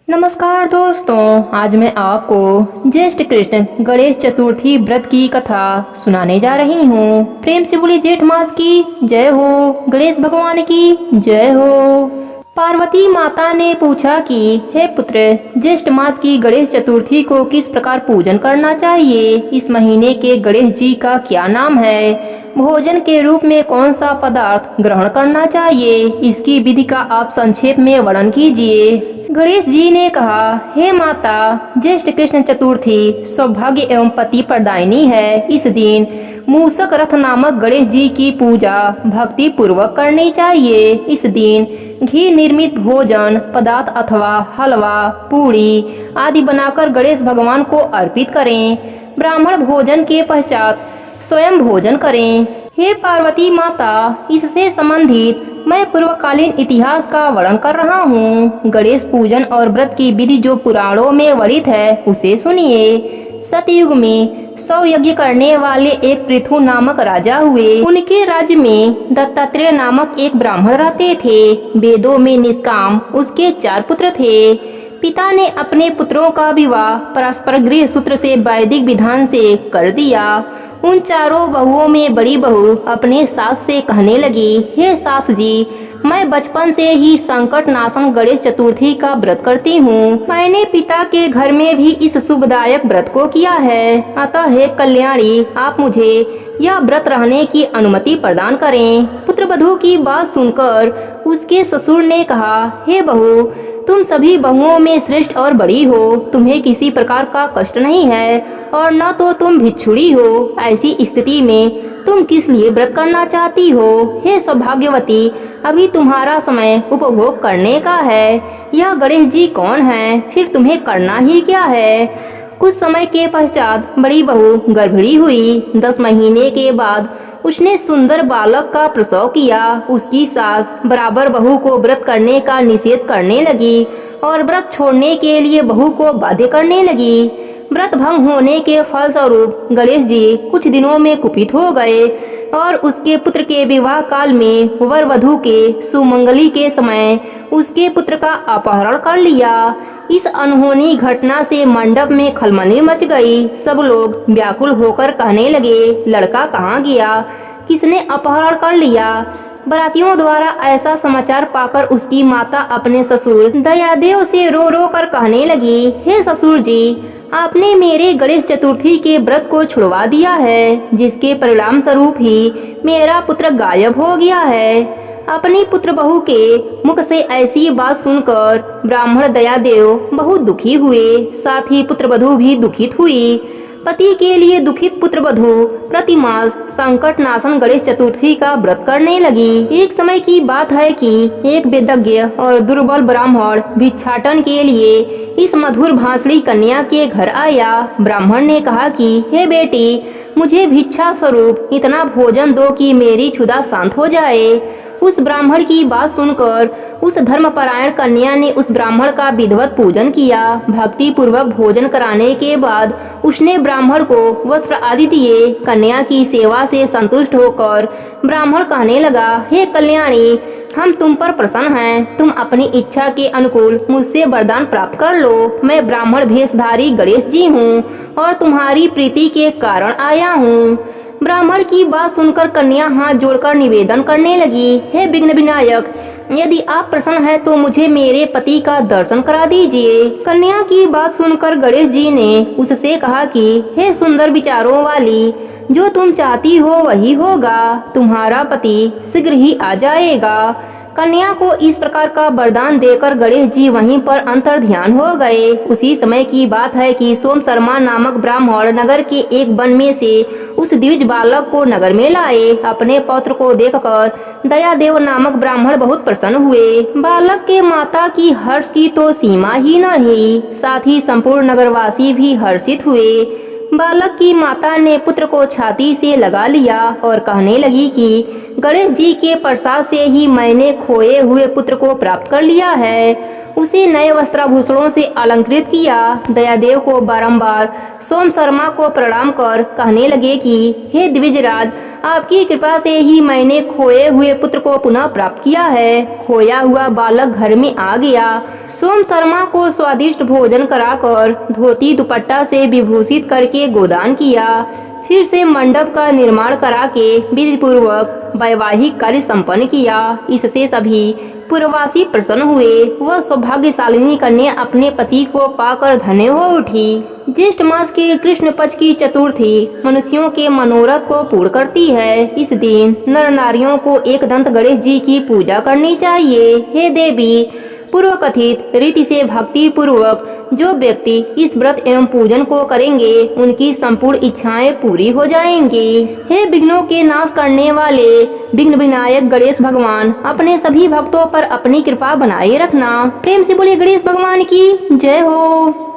नमस्कार दोस्तों, आज मैं आपको ज्येष्ठ कृष्ण गणेश चतुर्थी व्रत की कथा सुनाने जा रही हूँ। प्रेम से बोली जेठ मास की जय हो, गणेश भगवान की जय हो। पार्वती माता ने पूछा कि हे पुत्र, ज्येष्ठ मास की गणेश चतुर्थी को किस प्रकार पूजन करना चाहिए? इस महीने के गणेश जी का क्या नाम है? भोजन के रूप में कौन सा पदार्थ ग्रहण करना चाहिए? इसकी विधि का आप संक्षेप में वर्णन कीजिए। गणेश जी ने कहा, हे माता, ज्येष्ठ कृष्ण चतुर्थी सौभाग्य एवं पति प्रदायिनी है। इस दिन मूषक रथ नामक गणेश जी की पूजा भक्ति पूर्वक करनी चाहिए। इस दिन घी निर्मित भोजन पदार्थ अथवा हलवा, पूरी आदि बनाकर गणेश भगवान को अर्पित करें। ब्राह्मण भोजन के पश्चात स्वयं भोजन करें। हे पार्वती माता, इससे संबंधित मैं पूर्वकालीन इतिहास का वर्णन कर रहा हूँ। गणेश पूजन और व्रत की विधि जो पुराणों में वर्णित है उसे सुनिए। सतयुग में 100 यज्ञ करने वाले एक पृथु नामक राजा हुए। उनके राज्य में दत्तात्रेय नामक एक ब्राह्मण रहते थे। वेदों में निष्काम उसके 4 पुत्र थे। पिता ने अपने पुत्रों का विवाह परस्पर गृह सूत्र से वैदिक विधान से कर दिया। उन चारों बहुओं में बड़ी बहू अपने सास से कहने लगी, हे सास जी, मैं बचपन से ही संकट नाशन गणेश चतुर्थी का व्रत करती हूँ। मैंने पिता के घर में भी इस शुभदायक व्रत को किया है। अतः हे कल्याणी, आप मुझे यह व्रत रहने की अनुमति प्रदान करें। पुत्रवधू की बात सुनकर उसके ससुर ने कहा, हे बहू, तुम सभी बहुओं में श्रेष्ठ और बड़ी हो। तुम्हें किसी प्रकार का कष्ट नहीं है और न तो तुम भिक्षुड़ी हो। ऐसी स्थिति में तुम किस लिए व्रत करना चाहती हो? हे सौभाग्यवती, अभी तुम्हारा समय उपभोग करने का है। यह गणेश जी कौन है? फिर तुम्हें करना ही क्या है? कुछ समय के पश्चात बड़ी बहू गर्भिणी हुई। 10 महीने के बाद उसने सुंदर बालक का प्रसव किया। उसकी सास बराबर बहू को व्रत करने का निषेध करने लगी और व्रत छोड़ने के लिए बहू को बाध्य करने लगी। व्रत भंग होने के फलस्वरूप गणेश जी कुछ दिनों में कुपित हो गए और उसके पुत्र के विवाह काल में वर वधू के सुमंगली के समय उसके पुत्र का अपहरण कर लिया। इस अनहोनी घटना से मंडप में खलबली मच गई। सब लोग व्याकुल होकर कहने लगे, लड़का कहाँ गया? किसने अपहरण कर लिया? बरातियों द्वारा ऐसा समाचार पाकर उसकी माता अपने ससुर दयादेव से रो रो कर कहने लगी, हे ससुर जी, आपने मेरे गणेश चतुर्थी के व्रत को छुड़वा दिया है, जिसके परिणाम स्वरूप ही मेरा पुत्र गायब हो गया है। अपनी पुत्र बहू के मुख से ऐसी बात सुनकर ब्राह्मण दयादेव बहुत दुखी हुए। साथ ही पुत्रवधू भी दुखित हुई। पति के लिए दुखित पुत्रवधू प्रतिमास संकट नाशन गणेश चतुर्थी का व्रत करने लगी। एक समय की बात है कि एक वेदज्ञ और दुर्बल ब्राह्मण भिक्षाटन के लिए इस मधुर भाषणी कन्या के घर आया। ब्राह्मण ने कहा कि हे बेटी, मुझे भिक्षा स्वरूप इतना भोजन दो कि मेरी क्षुधा शांत हो जाए। उस ब्राह्मण की बात सुनकर उस धर्मपरायण कन्या ने उस ब्राह्मण का विधिवत पूजन किया। भक्ति पूर्वक भोजन कराने के बाद उसने ब्राह्मण को वस्त्र आदि दिए। कन्या की सेवा से संतुष्ट होकर ब्राह्मण कहने लगा, हे कल्याणी, हम तुम पर प्रसन्न हैं। तुम अपनी इच्छा के अनुकूल मुझसे वरदान प्राप्त कर लो। मैं ब्राह्मण भेषधारी गणेश जी हूँ और तुम्हारी प्रीति के कारण आया हूँ। ब्राह्मण की बात सुनकर कन्या हाथ जोड़कर निवेदन करने लगी, हे विघ्न विनायक, यदि आप प्रसन्न हैं तो मुझे मेरे पति का दर्शन करा दीजिए। कन्या की बात सुनकर गणेश जी ने उससे कहा कि हे सुंदर विचारों वाली, जो तुम चाहती हो वही होगा। तुम्हारा पति शीघ्र ही आ जाएगा। कन्या को इस प्रकार का वरदान देकर गणेश जी वहीं पर अंतर ध्यान हो गए। उसी समय की बात है कि सोम शर्मा नामक ब्राह्मण नगर के एक वन में से उस द्विज बालक को नगर में लाए। अपने पौत्र को देखकर दयादेव नामक ब्राह्मण बहुत प्रसन्न हुए। बालक के माता की हर्ष की तो सीमा ही नहीं। साथ ही संपूर्ण नगरवासी भी हर्षित हुए। बालक की माता ने पुत्र को छाती से लगा लिया और कहने लगी कि गणेश जी के प्रसाद से ही मैंने खोए हुए पुत्र को प्राप्त कर लिया है। उसे नए वस्त्राभूषणों से अलंकृत किया। दयादेव को बारंबार सोम शर्मा को प्रणाम कर कहने लगे कि हे द्विजराज, आपकी कृपा से ही मैंने खोए हुए पुत्र को पुनः प्राप्त किया है। खोया हुआ बालक घर में आ गया। सोम शर्मा को स्वादिष्ट भोजन कराकर धोती दुपट्टा से विभूषित करके गोदान किया। फिर से मंडप का निर्माण करा के विधि पूर्वक वैवाहिक कार्य संपन्न किया। इससे सभी पूर्ववासी प्रसन्न हुए। वह सौभाग्यशालिनी कन्या अपने पति को पाकर धन्य हो उठी। ज्येष्ठ मास के कृष्ण पक्ष की चतुर्थी मनुष्यों के मनोरथ को पूर्ण करती है। इस दिन नर नारियों को एक दंत गणेश जी की पूजा करनी चाहिए। हे देवी, पूर्व कथित रीति से भक्ति पूर्वक जो व्यक्ति इस व्रत एवं पूजन को करेंगे उनकी संपूर्ण इच्छाएं पूरी हो जाएंगी। हे विघ्नों के नाश करने वाले विघ्न विनायक गणेश भगवान, अपने सभी भक्तों पर अपनी कृपा बनाए रखना। प्रेम से बोलिए गणेश भगवान की जय हो।